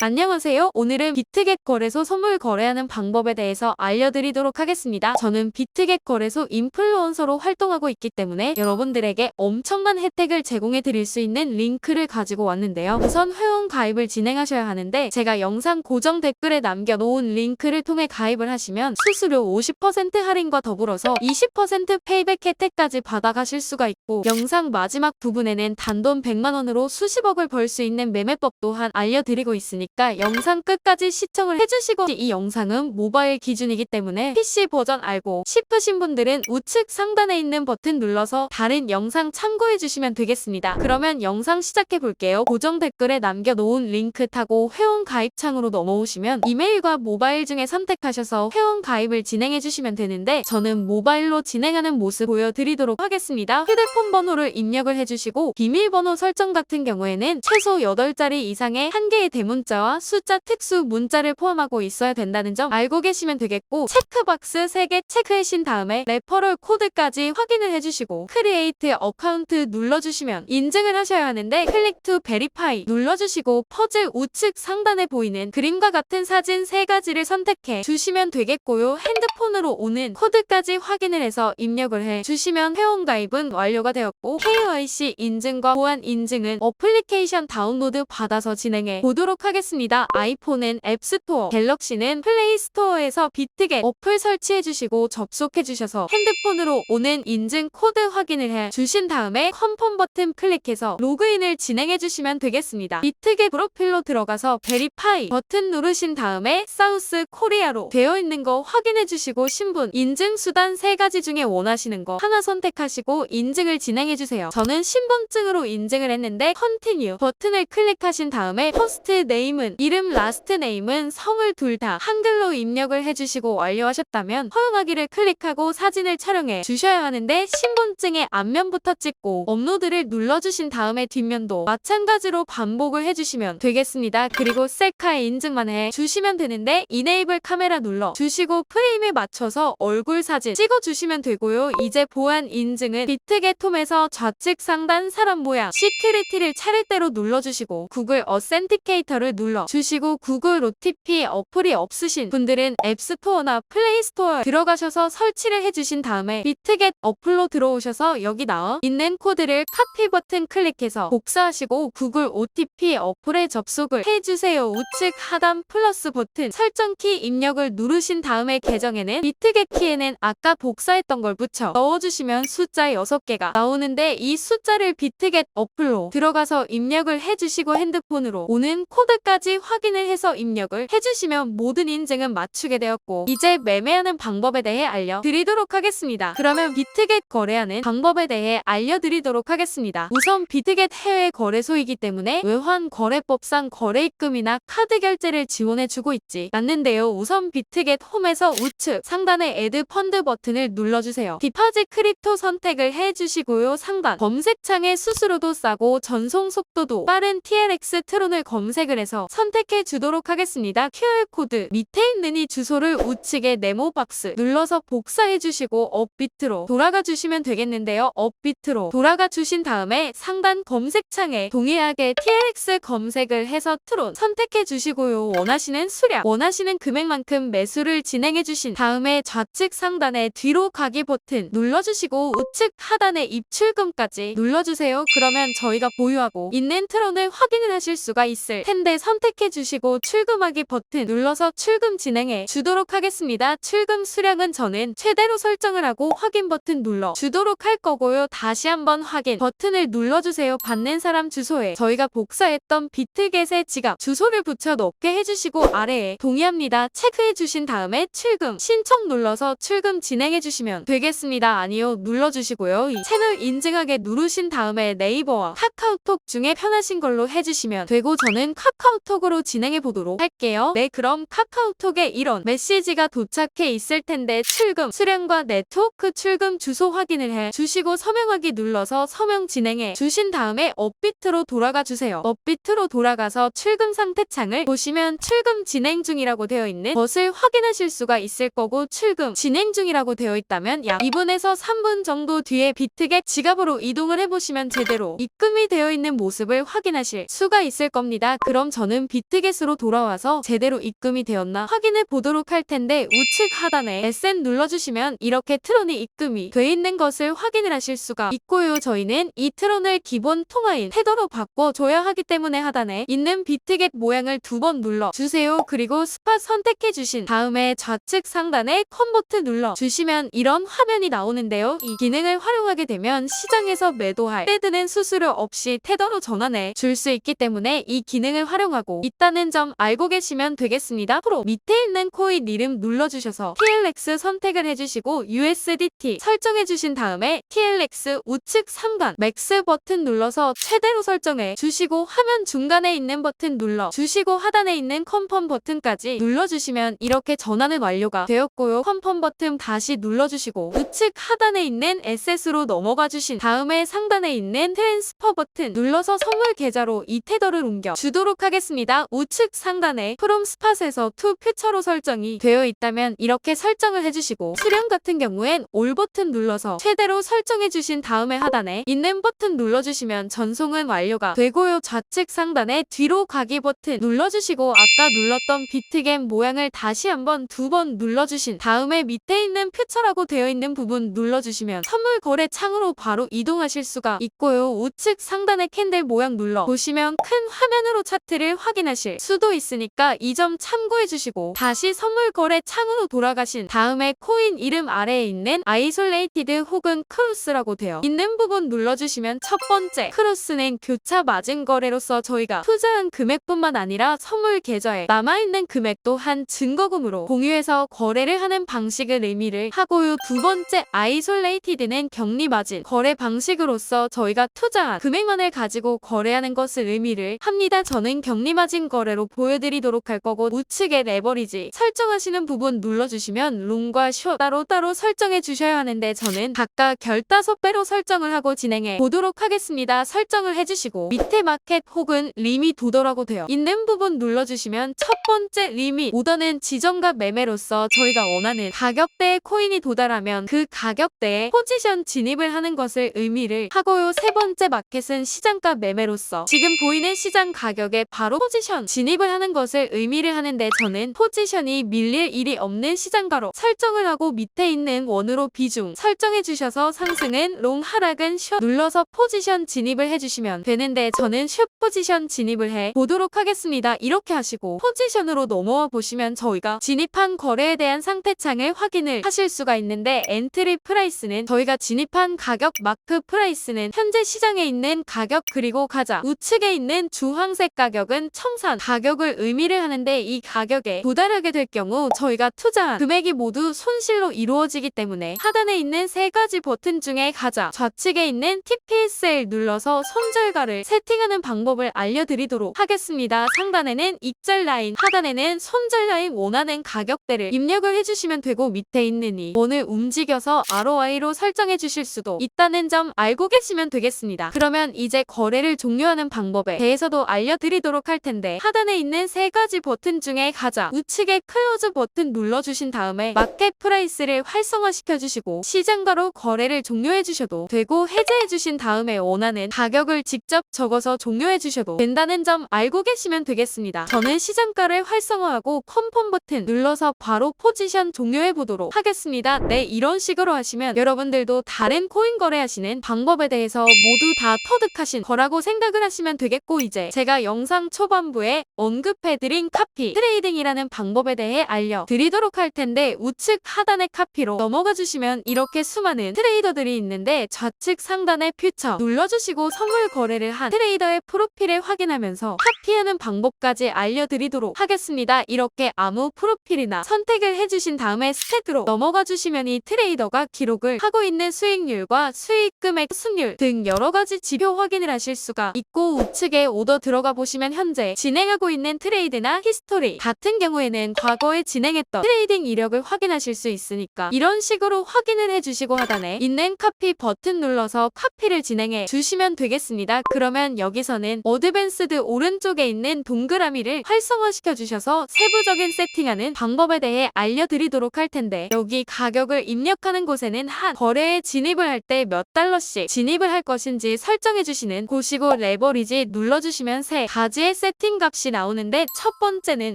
안녕하세요. 오늘은 비트겟 거래소 선물 거래하는 방법에 대해서 알려드리도록 하겠습니다. 저는 비트겟 거래소 인플루언서로 활동하고 있기 때문에 여러분들에게 엄청난 혜택을 제공해 드릴 수 있는 링크를 가지고 왔는데요. 우선 회원 가입을 진행하셔야 하는데 제가 영상 고정 댓글에 남겨놓은 링크를 통해 가입을 하시면 수수료 50% 할인과 더불어서 20% 페이백 혜택까지 받아가실 수가 있고, 영상 마지막 부분에는 단돈 100만원으로 수십억을 벌 수 있는 매매법 또한 알려드리고 있으니까 영상 끝까지 시청을 해주시고, 이 영상은 모바일 기준이기 때문에 PC 버전 알고 싶으신 분들은 우측 상단에 있는 버튼 눌러서 다른 영상 참고해주시면 되겠습니다. 그러면 영상 시작해볼게요. 고정 댓글에 남겨놓은 링크 타고 회원 가입 창으로 넘어오시면 이메일과 모바일 중에 선택하셔서 회원 가입을 진행해주시면 되는데, 저는 모바일로 진행하는 모습 보여드리도록 하겠습니다. 휴대폰 번호를 입력을 해주시고 비밀번호 설정 같은 경우에는 최소 8자리 이상의 한 개의 대문자와 숫자 특수 문자를 포함하고 있어야 된다는 점 알고 계시면 되겠고, 체크박스 3개 체크하신 다음에 레퍼럴 코드까지 확인을 해주시고 크리에이트 어카운트 눌러주시면 인증을 하셔야 하는데, 클릭 투 베리파이 눌러주시고 퍼즐 우측 상단에 보이는 그림과 같은 사진 3가지를 선택해 주시면 되겠고요. 핸드폰으로 오는 코드까지 확인을 해서 입력을 해 주시면 회원 가입은 완료가 되었고, KYC 인증과 보안 인증은 어플리케이션 다운로드 받아서 진행해 보도록 하겠습니다. 아이폰은 앱스토어, 갤럭시는 플레이스토어에서 비트겟 어플 설치해 주시고 접속해 주셔서 핸드폰으로 오는 인증 코드 확인을 해 주신 다음에 컨펌 버튼 클릭해서 로그인을 진행해 주시면 되겠습니다. 비트겟 프로필로 들어가서 베리파이 버튼 누르신 다음에 사우스 코리아로 되어 있는 거 확인해 주시고, 신분, 인증 수단 3가지 중에 원하시는 거 하나 선택하시고 인증을 진행해 주세요. 저는 신분증으로 인증을 했는데 컨티뉴 버튼을 클릭하신 다음에 퍼스트 네임은 이름, 라스트 네임은 성을 둘 다 한글로 입력을 해주시고 완료하셨다면 허용하기를 클릭하고 사진을 촬영해 주셔야 하는데, 신분증의 앞면부터 찍고 업로드를 눌러주신 다음에 뒷면도 마찬가지로 반복을 해주시면 되겠습니다. 그리고 셀카 인증만 해 주시면 되는데, 이네이블 카메라 눌러 주시고 프레임에 맞춰서 얼굴 사진 찍어 주시면 되고요. 이제 보안 인증은 비트겟 홈에서 좌측 상단 사람 모양 시큐리티를 차례대로 눌러주시고 구글 어센티케이터를 눌러 주시고, 구글 OTP 어플이 없으신 분들은 앱스토어나 플레이스토어 들어가셔서 설치를 해주신 다음에 비트겟 어플로 들어오셔서 여기 나와 있는 코드를 카피 버튼 클릭해서 복사하시고 구글 OTP 어플에 접속을 해주세요. 우측 하단 플러스 버튼 설정키 입력을 누르신 다음에 계정에는 비트겟 키에는 아까 복사했던 걸 붙여 넣어주시면 숫자 6개가 나오는데, 이 숫자를 비트겟 어플로 들어가서 입력을 해주시고 핸드폰으로 오는 코드까지 확인을 해서 입력을 해주시면 모든 인증은 맞추게 되었고, 이제 매매하는 방법에 대해 알려드리도록 하겠습니다. 그러면 비트겟 거래하는 방법에 대해 알려드리도록 하겠습니다. 우선 비트겟 해외 거래소이기 때문에 외환 거래법상 거래입금이나 카드 결제를 지원해주고 있지 않는데요. 우선 비트겟 홈에서 우측 상단의 애드 펀드 버튼을 눌러주세요. 디파짓 크립토 선택을 해주시고요. 상단 검색창에 수수료도 싸고 전송 속도도 빠른 TRX 트론을 검색을 해서 선택해 주도록 하겠습니다. QR코드 밑에 있는 이 주소를 우측에 네모 박스 눌러서 복사해 주시고 업비트로 돌아가 주시면 되겠는데요. 업비트로 돌아가 주신 다음에 상단 검색창에 동일하게 TRX 검색을 해서 트론 선택해 주시고요. 원하시는 수량, 원하시는 금액만큼 매수를 진행해 주신 다음에 좌측 상단에 뒤로 가기 버튼 눌러주시고 우측 하단에 입출금까지 눌러주세요. 그러면 저희가 보유하고 있는 트론을 확인을 하실 수가 있을 텐데, 선택해 주시고 출금하기 버튼 눌러서 출금 진행해 주도록 하겠습니다. 출금 수량은 저는 최대로 설정을 하고 확인 버튼 눌러 주도록 할 거고요. 다시 한번 확인 버튼을 눌러주세요. 받는 사람 주소에 저희가 복사했던 비트겟의 지갑 주소를 붙여 넣게 해주시고 아래에 동의합니다 체크해 주신 다음에 출금 신청 눌러서 출금 진행해 주시면 되겠습니다. 아니요 눌러주시고요. 이 채널 인증하게 누르신 다음에 네이버와 카카오톡 중에 편하신 걸로 해주시면 되고, 저는 카카오톡으로 진행해 보도록 할게요. 네, 그럼 카카오톡에 이런 메시지가 도착해 있을 텐데, 출금 수량과 네트워크 출금 주소 확인을 해 주시고 서명하기 눌러서 서명 진행해 주신 다음에 업비트로 돌아가 주세요. 업비트로 돌아가서 출금 상태 창을 보시면 출금 진행 중이라고 되어 있는 것을 확인하실 수가 있을 거고, 출금 진행 중이라고 되어 있다면 약 2분에서 3분 정도 뒤에 비트겟 지갑으로 이동을 해보시면 제대로 입금이 되어 있는 모습을 확인하실 수가 있을 겁니다. 그럼 저는 저는 비트겟으로 돌아와서 제대로 입금이 되었나 확인해 보도록 할 텐데 우측 하단에 SN 눌러주시면 이렇게 트론이 입금이 돼 있는 것을 확인을 하실 수가 있고요. 저희는 이 트론을 기본 통화인 테더로 바꿔줘야 하기 때문에 하단에 있는 비트겟 모양을 2번 눌러주세요. 그리고 스팟 선택해주신 다음에 좌측 상단에 컨버트 눌러주시면 이런 화면이 나오는데요. 이 기능을 활용하게 되면 시장에서 매도할 때 드는 수수료 없이 테더로 전환해 줄 수 있기 때문에 이 기능을 활용하고 있다는 점 알고 계시면 되겠습니다. 프로 밑에 있는 코인 이름 눌러주셔서 TLX 선택을 해주시고 USDT 설정해주신 다음에 TLX 우측 상단 맥스 버튼 눌러서 최대로 설정해 주시고 화면 중간에 있는 버튼 눌러주시고 하단에 있는 컨펌 버튼까지 눌러주시면 이렇게 전환은 완료가 되었고요. 컨펌 버튼 다시 눌러주시고 우측 하단에 있는 에셋으로 넘어가 주신 다음에 상단에 있는 트랜스퍼 버튼 눌러서 선물 계좌로 이 테더를 옮겨 주도록 하겠습니다. 우측 상단에 프롬 스팟에서 투 퓨처로 설정이 되어 있다면 이렇게 설정을 해주시고 수령 같은 경우엔 올 버튼 눌러서 최대로 설정해 주신 다음에 하단에 있는 버튼 눌러주시면 전송은 완료가 되고요. 좌측 상단에 뒤로 가기 버튼 눌러주시고 아까 눌렀던 비트겟 모양을 다시 한번 2번 눌러주신 다음에 밑에 있는 퓨처라고 되어 있는 부분 눌러주시면 선물 거래 창으로 바로 이동하실 수가 있고요. 우측 상단의 캔들 모양 눌러 보시면 큰 화면으로 차트를 확인하실 수도 있으니까 이 점 참고해 주시고 다시 선물 거래 창으로 돌아가신 다음에 코인 이름 아래에 있는 아이솔레이티드 혹은 크로스라고 되어 있는 부분 눌러주시면 첫 번째 크로스는 교차 마진 거래로서 저희가 투자한 금액뿐만 아니라 선물 계좌에 남아있는 금액도 한 증거금으로 공유해서 거래를 하는 방식을 의미를 하고요. 두 번째 아이솔레이티드는 격리 마진 거래 방식으로서 저희가 투자한 금액만을 가지고 거래하는 것을 의미를 합니다. 저는 격리 마진 거래로 보여드리도록 할 거고 우측에 레버리지 설정하시는 부분 눌러주시면 롱과 숏 따로따로 설정해 주셔야 하는데 저는 각각 15배로 설정을 하고 진행해 보도록 하겠습니다. 설정을 해주시고 밑에 마켓 혹은 리밋 도더라고 되어 있는 부분 눌러주시면 첫 번째 리밋 오더는 지정과 매매로서 저희가 원하는 가격대의 코인이 도달하면 그 가격대에 포지션 진입을 하는 것을 의미를 하고요. 세 번째 마켓은 시장가 매매로서 지금 보이는 시장 가격에 바로 포지션 진입을 하는 것을 의미를 하는데 저는 포지션이 밀릴 일이 없는 시장가로 설정을 하고 밑에 있는 원으로 비중 설정해 주셔서 상승은 롱 하락은 숏 눌러서 포지션 진입을 해주시면 되는데 저는 숏 포지션 진입을 해 보도록 하겠습니다. 이렇게 하시고 포지션으로 넘어와 보시면 저희가 진입한 거래에 대한 상태창을 확인을 하실 수가 있는데 엔트리 프라이스는 저희가 진입한 가격 마크 프라이스는 현재 시장에 있는 가격 그리고 가장 우측에 있는 주황색 가격은 청산 가격을 의미를 하는데 이 가격에 도달하게 될 경우 저희가 투자한 금액이 모두 손실로 이루어지기 때문에 하단에 있는 세 가지 버튼 중에 가장 좌측에 있는 TPSL 눌러서 손절가를 세팅하는 방법을 알려드리도록 하겠습니다. 상단에는 익절 라인 하단에는 손절 라인 원하는 가격대를 입력을 해주시면 되고 밑에 있는 이 원을 움직여서 ROI로 설정해 주실 수도 있다는 점 알고 계시면 되겠습니다. 그러면 이제 거래를 종료하는 방법에 대해서도 알려드리도록 할 텐데 하단에 있는 세 가지 버튼 중에 가장 우측에 클로즈 버튼 눌러주신 다음에 마켓 프라이스를 활성화시켜 주시고 시장가로 거래를 종료해 주셔도 되고 해제해 주신 다음에 원하는 가격을 직접 적어서 종료해 주셔도 된다는 점 알고 계시면 되겠습니다. 저는 시장가를 활성화하고 컨펌 버튼 눌러서 바로 포지션 종료해 보도록 하겠습니다. 네, 이런 식으로 하시면 여러분들도 다른 코인 거래하시는 방법에 대해서 모두 다 터득하신 거라고 생각을 하시면 되겠고 이제 제가 영상 초반부에 언급해드린 카피 트레이딩이라는 방법에 대해 알려드리도록 할 텐데 우측 하단의 카피로 넘어가 주시면 이렇게 수많은 트레이더들이 있는데 좌측 상단의 퓨처 눌러주시고 선물 거래를 한 트레이더의 프로필을 확인하면서 카피하는 방법까지 알려드리도록 하겠습니다. 이렇게 아무 프로필이나 선택을 해주신 다음에 스탯으로 넘어가 주시면 이 트레이더가 기록을 하고 있는 수익률과 수익 금액 승률 등 여러가지 지표 확인을 하실 수가 있고 우측에 오더 들어가 보시면 현재 진행하고 있는 트레이드나 히스토리 같은 경우에는 과거에 진행했던 트레이딩 이력을 확인하실 수 있으니까 이런 식으로 확인을 해주시고 하단에 있는 카피 버튼 눌러서 카피를 진행해 주시면 되겠습니다. 그러면 여기서는 어드밴스드 오른쪽에 있는 동그라미를 활성화시켜 주셔서 세부적인 세팅하는 방법에 대해 알려드리도록 할 텐데 여기 가격을 입력하는 곳에는 한 거래에 진입을 할 때 몇 달러씩 진입을 할 것인지 설정해 주시는 곳이고 레버리지 눌러주시면 세 가지의 세팅 값이 나오는데 첫 번째는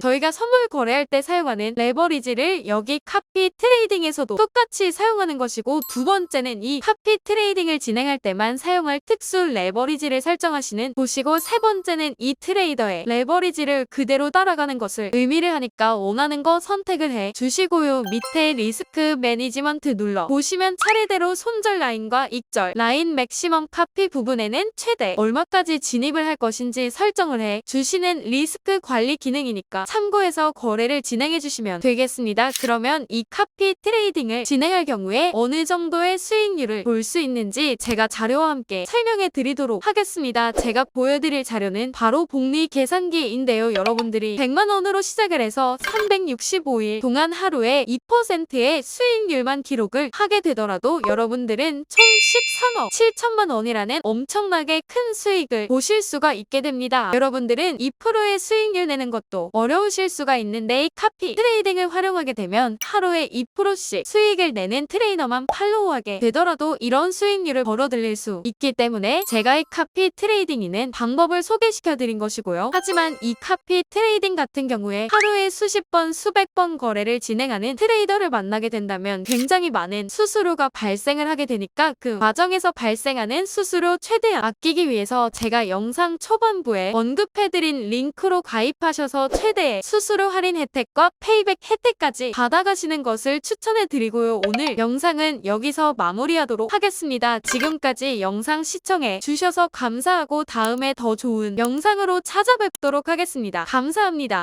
저희가 선물 거래할 때 사용하는 레버리지를 여기 카피 트레이딩에서도 똑같이 사용하는 것이고, 두 번째는 이 카피 트레이딩을 진행할 때만 사용할 특수 레버리지를 설정하시는 곳이고, 세 번째는 이 트레이더의 레버리지를 그대로 따라가는 것을 의미를 하니까 원하는 거 선택을 해 주시고요. 밑에 리스크 매니지먼트 눌러 보시면 차례대로 손절 라인과 익절 라인 맥시멈 카피 부분에는 최대 얼마까지 진입을 할 것인지 설정을 해 주시는 리스크 관리 기능이니까 참고해서 거래를 진행해 주시면 되겠습니다. 그러면 이 카피 트레이딩을 진행할 경우에 어느 정도의 수익률을 볼 수 있는지 제가 자료와 함께 설명해 드리도록 하겠습니다. 제가 보여드릴 자료는 바로 복리 계산기인데요. 여러분들이 100만원으로 시작을 해서 365일 동안 하루에 2%의 수익률만 기록을 하게 되더라도 여러분들은 총 13억 7천만 원이라는 엄청나게 큰 수익을 보실 수가 있게 됩니다. 여러분들은 2%의 수익률 내는 것도 어려우실 수가 있는데, 이 카피 트레이딩을 활용하게 되면 하루에 2%씩 수익을 내는 트레이너만 팔로우하게 되더라도 이런 수익률을 벌어들일 수 있기 때문에 제가 이 카피 트레이딩이는 방법을 소개시켜 드린 것이고요. 하지만 이 카피 트레이딩 같은 경우에 하루에 수십 번 수백 번 거래를 진행하는 트레이더를 만나게 된다면 굉장히 많은 수수료가 발생을 하게 되니까 그 과정에서 발생하는 수수료 최대한 아끼기 위해서 제가 영상 초반부에 언급해드린 링크로 가입하셔서 최대의 수수료 할인 혜택과 페이백 혜택까지 받아가시는 것을 추천해드리고요. 오늘 영상은 여기서 마무리하도록 하겠습니다. 지금까지 영상 시청해 주셔서 감사하고 다음에 더 좋은 영상으로 찾아뵙도록 하겠습니다. 감사합니다.